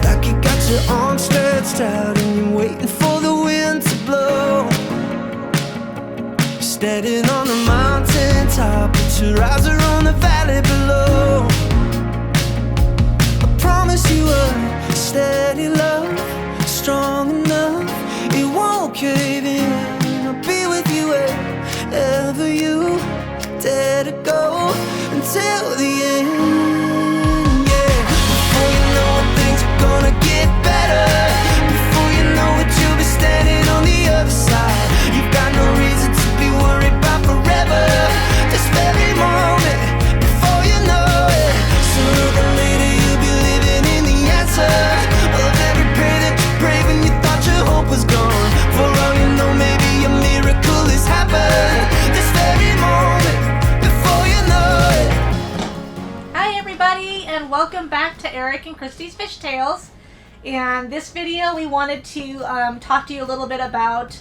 like you got your arms stretched out and you're waiting for the wind to blow. Standing on the mountain top, but your eyes are on the valley below. I promise you a steady love, strong enough, it won't cave in. I'll be with you wherever you dare to go until the end, yeah. Before you know it, things are gonna get better. Before you know it, you'll be standing on the other side. You've got no reason to be worried about forever. This very moment, before you know it, sooner than later you'll be living in the answer of every prayer that you prayed when you thought your hope was gone. For all you know, maybe a miracle has happened. This very moment, before you know it. Hi everybody, and welcome back to Eric and Christy's Fish Tales. And this video we wanted to talk to you a little bit about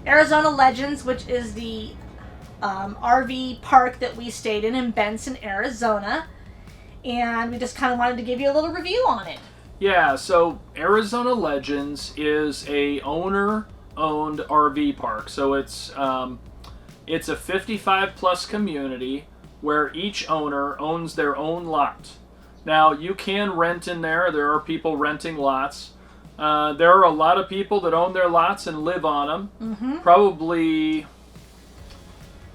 Arizona Legends, which is the RV park that we stayed in Benson, Arizona. And we just kind of wanted to give you a little review on it. Yeah, so Arizona Legends is a owner-owned RV park. So it's a 55-plus community where each owner owns their own lot. Now, you can rent in there. There are people renting lots. There are a lot of people that own their lots and live on them. Mm-hmm. Probably,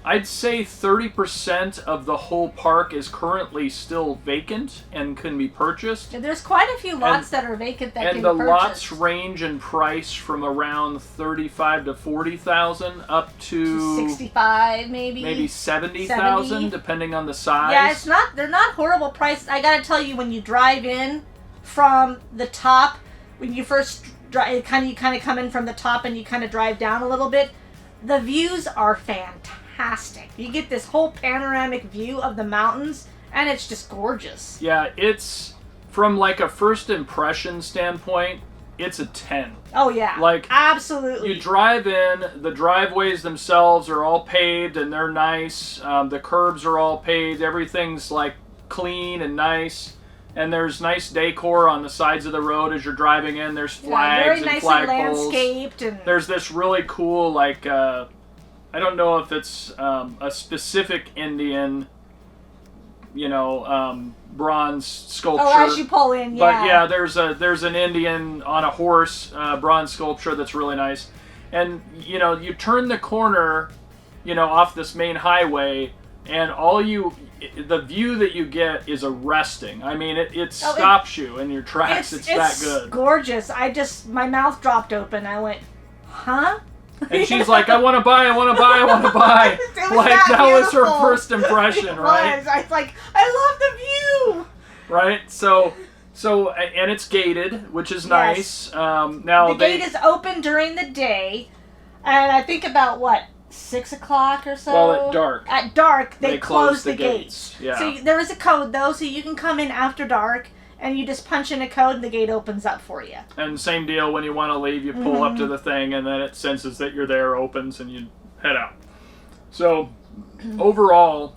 I'd say 30% of the whole park is currently still vacant and can be purchased. Yeah, there's quite a few lots that are vacant that can be purchased. And the purchased. lots range in price from around $35,000 to $40,000 up to 65, maybe $70,000, depending on the size. Yeah, they're not horrible prices. I gotta tell you, when you drive in from the top, when you first drive, you kind of come in from the top and you kind of drive down a little bit, the views are fantastic. You get this whole panoramic view of the mountains, and it's just gorgeous. Yeah, it's, from like a first impression standpoint, it's a 10. Oh yeah, like absolutely. You drive in, the driveways themselves are all paved and they're nice. The curbs are all paved. Everything's like clean and nice. And there's nice decor on the sides of the road as you're driving in. There's flags and flagpoles. Landscaped and there's this really cool, like, I don't know if it's a specific Indian, bronze sculpture. Oh, as you pull in, yeah. But yeah, there's an Indian on a horse bronze sculpture that's really nice. And, you turn the corner, off this main highway, and the view that you get is arresting. I mean, it stops you in your tracks. It's that good. It's gorgeous. My mouth dropped open. I went, huh? And she's like, I want to buy. Like, that was her first impression, right? I was like, I love the view. Right? So, and it's gated, which is nice. Now the gate is open during the day, and I think about 6 o'clock or so? Well, at dark. At dark, they close the gates. Yeah. So there is a code, though, so you can come in after dark, and you just punch in a code, and the gate opens up for you. And same deal, when you want to leave, you pull up to the thing, and then it senses that you're there, opens, and you head out. So, overall,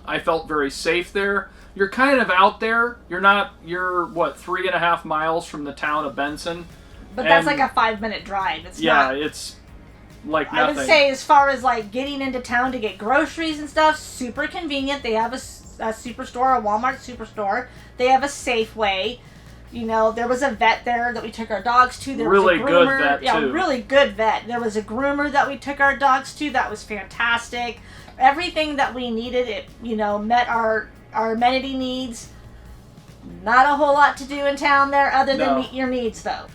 I felt very safe there. You're kind of out there. You're 3.5 miles from the town of Benson. But that's like a 5-minute drive. It's not... Yeah, it's like nothing. I would say, as far as getting into town to get groceries and stuff, super convenient. They have a superstore, a Walmart superstore. They have a Safeway. There was a vet there that we took our dogs to. There was a groomer. Really good vet, too. Yeah, really good vet. There was a groomer that we took our dogs to. That was fantastic. Everything that we needed, met our amenity needs. Not a whole lot to do in town there other than meet your needs, though.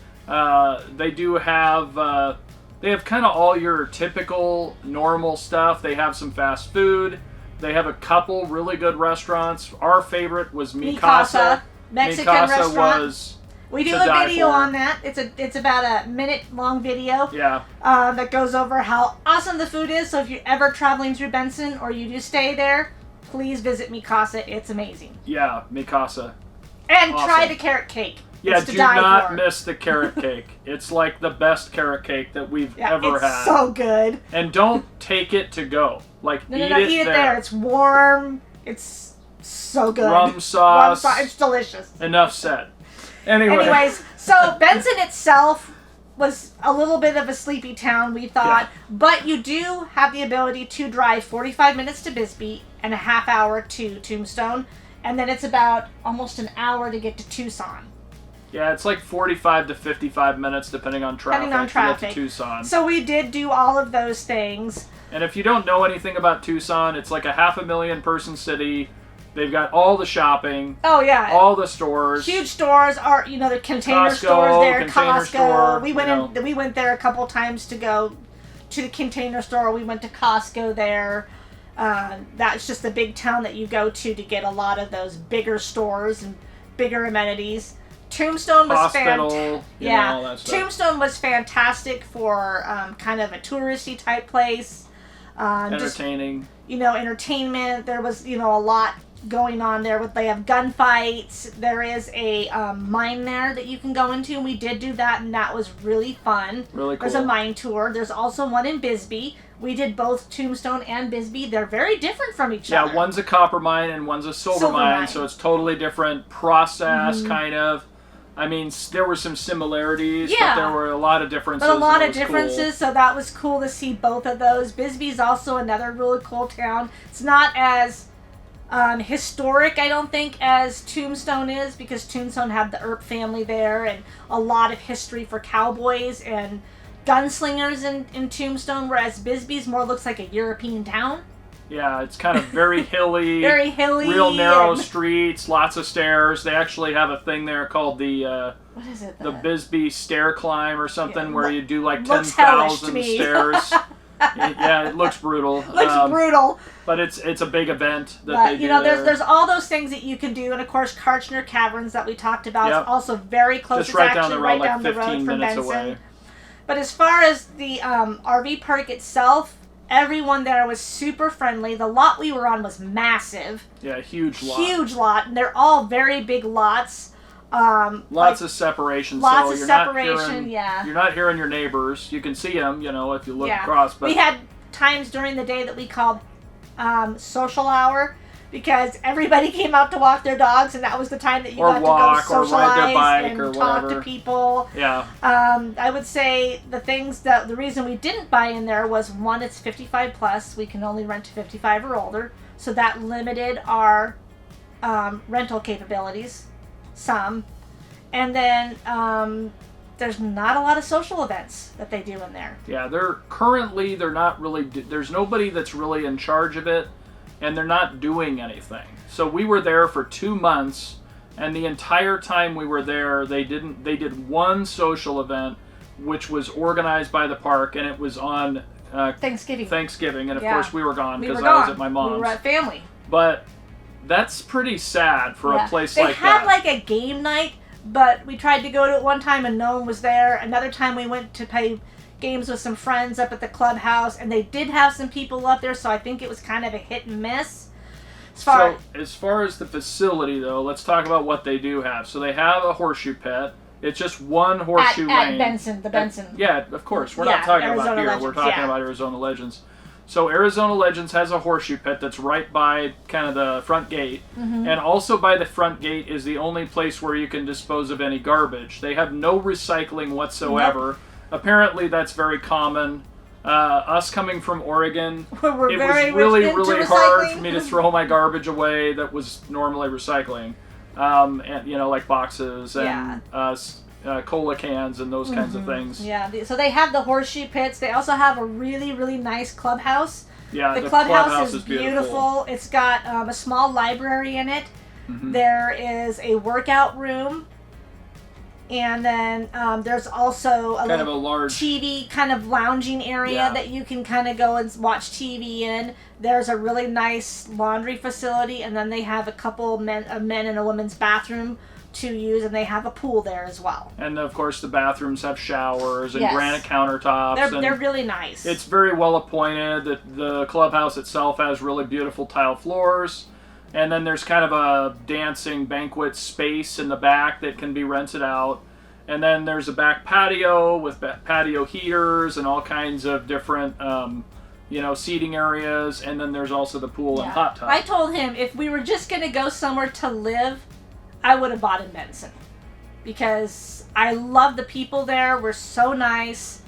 They do have... They have kind of all your typical, normal stuff. They have some fast food. They have a couple really good restaurants. Our favorite was Mikasa. Mexican restaurant. We do a video for. On that. It's about a minute-long video. Yeah. That goes over how awesome the food is. So if you're ever traveling through Benson or you do stay there, please visit Mikasa. It's amazing. Yeah, Mikasa. And awesome. Try the carrot cake. Yeah, do not miss the carrot cake. It's like the best carrot cake that we've ever had. It's so good. And don't take it to go. Eat it there. It's warm. It's so good. Rum sauce. It's delicious. Enough said. Anyways, so Benson itself was a little bit of a sleepy town, we thought, but you do have the ability to drive 45 minutes to Bisbee and a half hour to Tombstone, and then it's about almost an hour to get to Tucson. Yeah, it's like 45 to 55 minutes depending on traffic. To get to Tucson. So we did do all of those things. And if you don't know anything about Tucson, it's like a 500,000 person city. They've got all the shopping. Oh yeah. All the stores. Huge stores are, the container Costco, stores there. Container Costco. Store, We went there a couple times to go to the container store. We went to Costco there. That's just the big town that you go to get a lot of those bigger stores and bigger amenities. Tombstone was Hospital, all that stuff. Tombstone was fantastic for kind of a touristy type place. Entertaining. Entertainment. There was, a lot going on there. They have gunfights. There is a mine there that you can go into, and we did do that, and that was really fun. Really cool. There's a mine tour. There's also one in Bisbee. We did both Tombstone and Bisbee. They're very different from each other. Yeah, one's a copper mine and one's a silver mine, so it's totally different process, kind of. I mean, there were some similarities, but there were a lot of differences. But a lot of differences, so that was cool to see both of those. Bisbee's also another really cool town. It's not as historic, I don't think, as Tombstone is, because Tombstone had the Earp family there and a lot of history for cowboys and gunslingers in Tombstone, whereas Bisbee's more looks like a European town. Yeah, it's kind of very hilly. Very hilly. Real narrow streets, lots of stairs. They actually have a thing there called the what is it? The Bisbee stair climb or something, where you do like 10,000 stairs. It looks brutal. Looks brutal. But it's a big event that they do there's all those things that you can do, and of course Kartchner Caverns that we talked about is also very close. Just right it's down the actually road, right like down the 15 road from minutes Benson. away. But as far as the RV park itself, everyone there was super friendly. The lot we were on was massive. Yeah, huge lot. Huge lot, and they're all very big lots. Lots of separation. Lots so of you're separation, You're not hearing your neighbors. You can see them, if you look Yeah. across. But we had times during the day that we called social hour, because everybody came out to walk their dogs, and that was the time that you got to go socialize or ride their bike and or talk whatever. to people. Yeah. I would say the reason we didn't buy in there was, one, it's 55 plus. We can only rent to 55 or older, so that limited our rental capabilities some. And then there's not a lot of social events that they do in there. Yeah, they're not really. There's nobody that's really in charge of it, and they're not doing anything. So we were there for 2 months, and the entire time we were there, they did one social event, which was organized by the park, and it was on Thanksgiving, and of course we were gone because I was at my mom's. We were at family. But that's pretty sad for a place like that. They had like a game night, but we tried to go to it one time and no one was there. Another time we went to play games with some friends up at the clubhouse, and they did have some people up there, so I think it was kind of a hit and miss. As far as the facility, though, let's talk about what they do have. So they have a horseshoe pit. It's just one horseshoe lane. At Benson, the Benson. Yeah, of course. We're not talking Arizona about here. Legends, We're talking about Arizona Legends. So Arizona Legends has a horseshoe pit that's right by kind of the front gate. Mm-hmm. And also by the front gate is the only place where you can dispose of any garbage. They have no recycling whatsoever. Nope. Apparently that's very common. Us coming from Oregon, it was really hard for me to throw my garbage away that was normally recycling. And like boxes and cola cans and those kinds of things. Yeah, so they have the horseshoe pits. They also have a really, really nice clubhouse. Yeah, the clubhouse is beautiful. It's got a small library in it. Mm-hmm. There is a workout room. And then there's also a large TV kind of lounging area that you can kind of go and watch TV in. There's a really nice laundry facility, and then they have a couple men and a women's bathroom to use, and they have a pool there as well. And of course the bathrooms have showers and granite countertops. They're really nice. It's very well appointed. The clubhouse itself has really beautiful tile floors. And then there's kind of a dancing banquet space in the back that can be rented out. And then there's a back patio with patio heaters and all kinds of different, seating areas. And then there's also the pool and hot tub. I told him if we were just going to go somewhere to live, I would have bought in Benson. because I love the people there. We're so nice.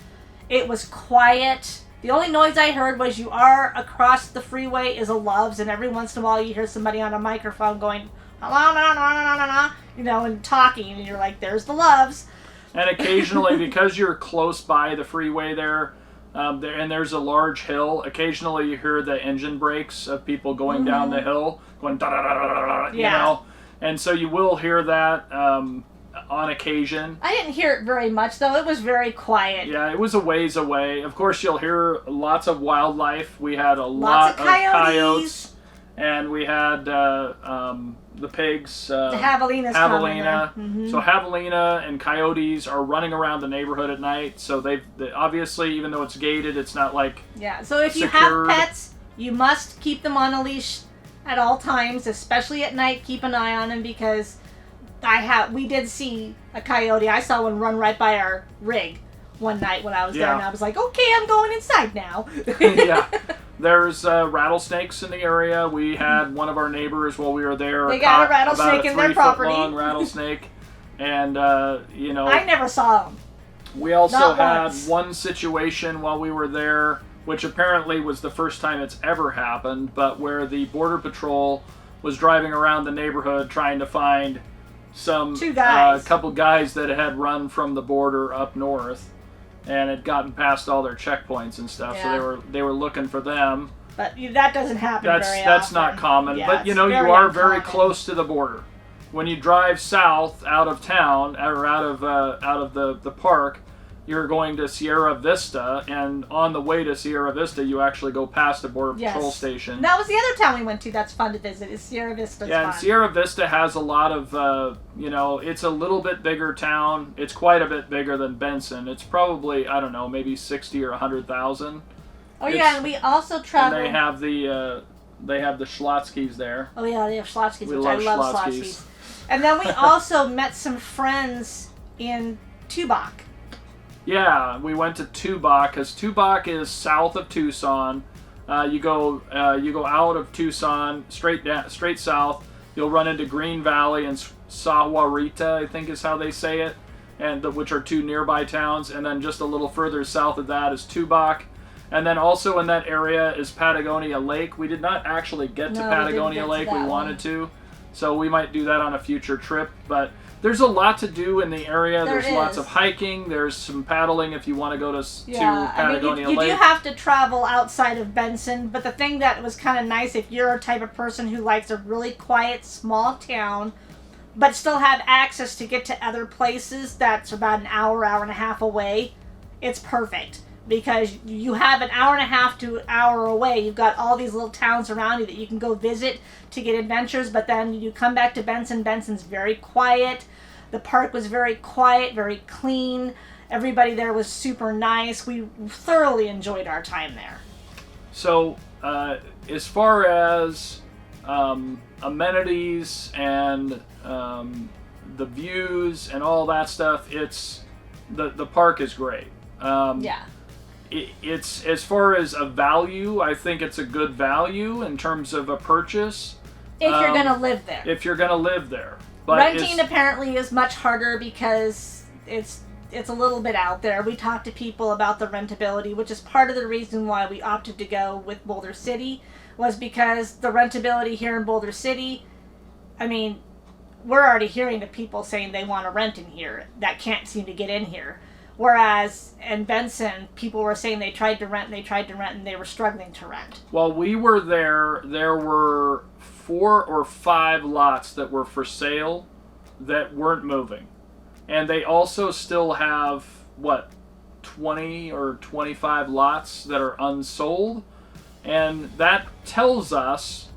It was quiet. The only noise I heard was you are across the freeway is a Love's, and every once in a while you hear somebody on a microphone going, hello, no, no, no, no, you know, and talking, and you're like, there's the Love's. And occasionally, because you're close by the freeway there, and there's a large hill, occasionally you hear the engine brakes of people going down the hill, going da da da da da, you know, and so you will hear that on occasion. I didn't hear it very much, though. It was very quiet. Yeah, it was a ways away. Of course, you'll hear lots of wildlife. We had a Lots lot of coyotes, and we had the pigs. The javelinas. Javelina. So javelina and coyotes are running around the neighborhood at night. So they obviously, even though it's gated, it's not like So if you have pets, you must keep them on a leash at all times, especially at night. Keep an eye on them, because we did see a coyote. I saw one run right by our rig one night when I was there, and I was like, okay, I'm going inside now. Yeah. There's rattlesnakes in the area. We had one of our neighbors while we were there. They got a rattlesnake in their property. Long rattlesnake, and you know. I never saw them. We also had one situation while we were there, which apparently was the first time it's ever happened, but where the Border Patrol was driving around the neighborhood trying to find a couple guys that had run from the border up north and had gotten past all their checkpoints and stuff. So they were looking for them. But that doesn't happen very often. That's not common. Yeah, but you know, you are very close to the border. When you drive south out of town or out of the park, you're going to Sierra Vista, and on the way to Sierra Vista, you actually go past a Border Patrol station. That was the other town we went to that's fun to visit, is Sierra Vista. Yeah, and Sierra Vista has a lot of, you know, it's a little bit bigger town. It's quite a bit bigger than Benson. It's probably, I don't know, maybe 60 or 100,000. Oh, yeah, and we also traveled. And they have the Schlotzskys there. Oh, yeah, they have Schlotzskys, which love I love Schlotzskys. And then we also met some friends in Tubac. Yeah, we went to Tubac, because Tubac is south of Tucson. You go out of Tucson, straight south. You'll run into Green Valley and Sahuarita, I think is how they say it, and which are two nearby towns. And then just a little further south of that is Tubac. And then also in that area is Patagonia Lake. We did not actually get to Patagonia Lake. We wanted to, so we might do that on a future trip. But there's a lot to do in the area. There's lots of hiking. There's some paddling if you want to go to Patagonia Lake. You do have to travel outside of Benson, but the thing that was kind of nice, if you're a type of person who likes a really quiet, small town, but still have access to get to other places that's about an hour and a half away, it's perfect. Because you have an hour and a half to an hour away. You've got all these little towns around you that you can go visit to get adventures, but then you come back to Benson. Benson's very quiet. The park was very quiet, very clean. Everybody there was super nice. We thoroughly enjoyed our time there. So, as far as amenities and the views and all that stuff, it's the park is great. It's as far as a value, I think it's a good value in terms of a purchase. If you're going to live there. If you're going to live there. But renting apparently is much harder because it's a little bit out there. We talked to people about the rentability, which is part of the reason why we opted to go with Boulder City, was because the rentability here in Boulder City, I mean, we're already hearing the people saying they want to rent in here that can't seem to get in here. Whereas in Benson, people were saying they tried to rent and they were struggling to rent. While we were there were 4 or 5 lots that were for sale that weren't moving. And they also still have, 20 or 25 lots that are unsold. And that tells us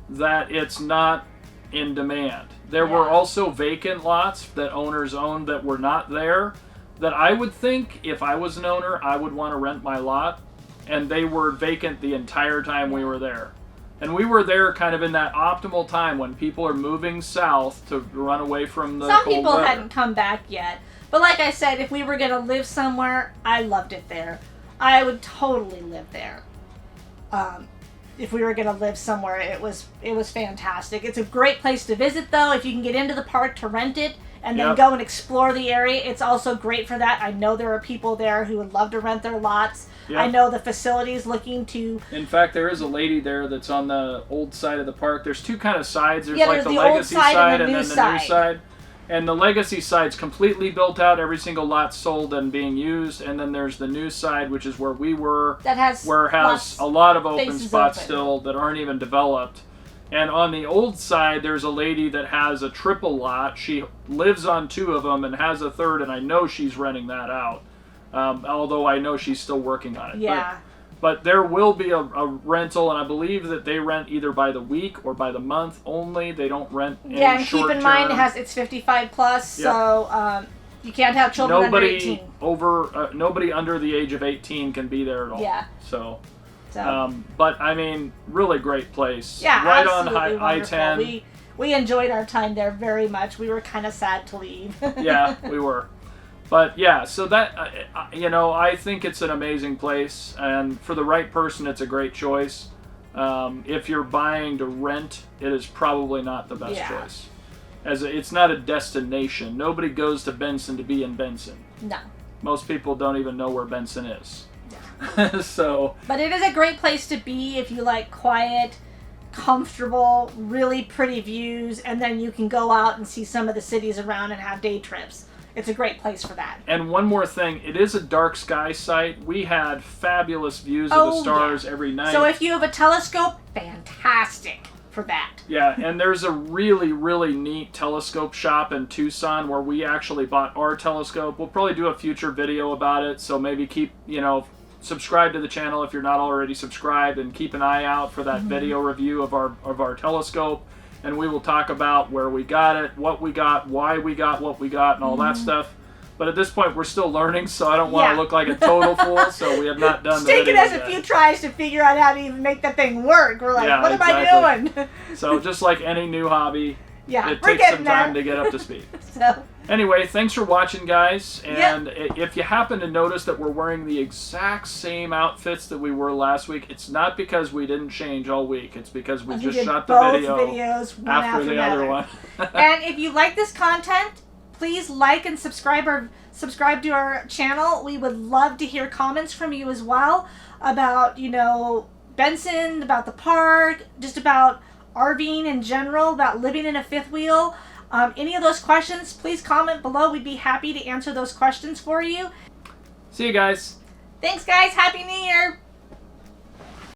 that it's not in demand. There were also vacant lots that owners owned that were not there, that I would think, if I was an owner, I would want to rent my lot, and they were vacant the entire time we were there. And we were there kind of in that optimal time when people are moving south to run away from the cold weather. Some people hadn't come back yet. But like I said, if we were going to live somewhere, I loved it there. I would totally live there. If we were going to live somewhere, it was fantastic. It's a great place to visit, though. If you can get into the park to rent it, and then Yep. go and explore the area. It's also great for that. I know there are people there who would love to rent their lots. Yep. I know the facility is looking to... In fact, there is a lady there that's on the old side of the park. There's two kind of sides. There's Yeah, like there's the the old legacy side side and and the then new the new side. side. And the legacy side's completely built out. Every single lot sold and being used. And then there's the new side, which is where we were. That has where it has lots a lot of open spaces spots open. still that aren't even developed. And on the old side, there's a lady that has a triple lot. She lives on two of them and has a third, and I know she's renting that out. Although I know she's still working on it. Yeah. But there will be a rental, and I believe that they rent either by the week or by the month only. They don't rent any Yeah, and keep short in mind term. it's 55 plus, Yep. so you can't have children under 18. Nobody under the age of 18 can be there at all. Yeah. So, So but I mean, really great place. yeah, right absolutely on wonderful. I-10. We enjoyed our time there very much. We were kind of sad to leave. Yeah, we were. But yeah, so that, I think it's an amazing place, and for the right person, it's a great choice. If you're buying to rent, it is probably not the best choice. It's not a destination. Nobody goes to Benson to be in Benson. No. Most people don't even know where Benson is. Yeah. So. But it is a great place to be if you like quiet, comfortable, really pretty views, and then you can go out and see some of the cities around and have day trips. It's a great place for that. And one more thing, it is a dark sky site. We had fabulous views of the stars every night. So if you have a telescope, fantastic for that. Yeah, and there's a really, really neat telescope shop in Tucson where we actually bought our telescope. We'll probably do a future video about it, so maybe keep, subscribe to the channel if you're not already subscribed, and keep an eye out for that video review of our telescope. And we will talk about where we got it, what we got, why we got what we got, and all that stuff. But at this point, we're still learning, so I don't want to look like a total fool, so we have not done the taken video us a yet. few tries to figure out how to even make that thing work. We're like, what am I doing? So just like any new hobby, it we're takes some getting time there. to get up to speed. So, Anyway, thanks for watching, guys. And if you happen to notice that we're wearing the exact same outfits that we were last week, it's not because we didn't change all week. It's because we just did shot the both video videos, one after the another. other one. And if you like this content, please like and subscribe to our channel. We would love to hear comments from you as well about, Benson, about the park, just about RVing in general, about living in a fifth wheel. Any of those questions, please comment below. We'd be happy to answer those questions for you. See you guys. Thanks, guys. Happy New Year.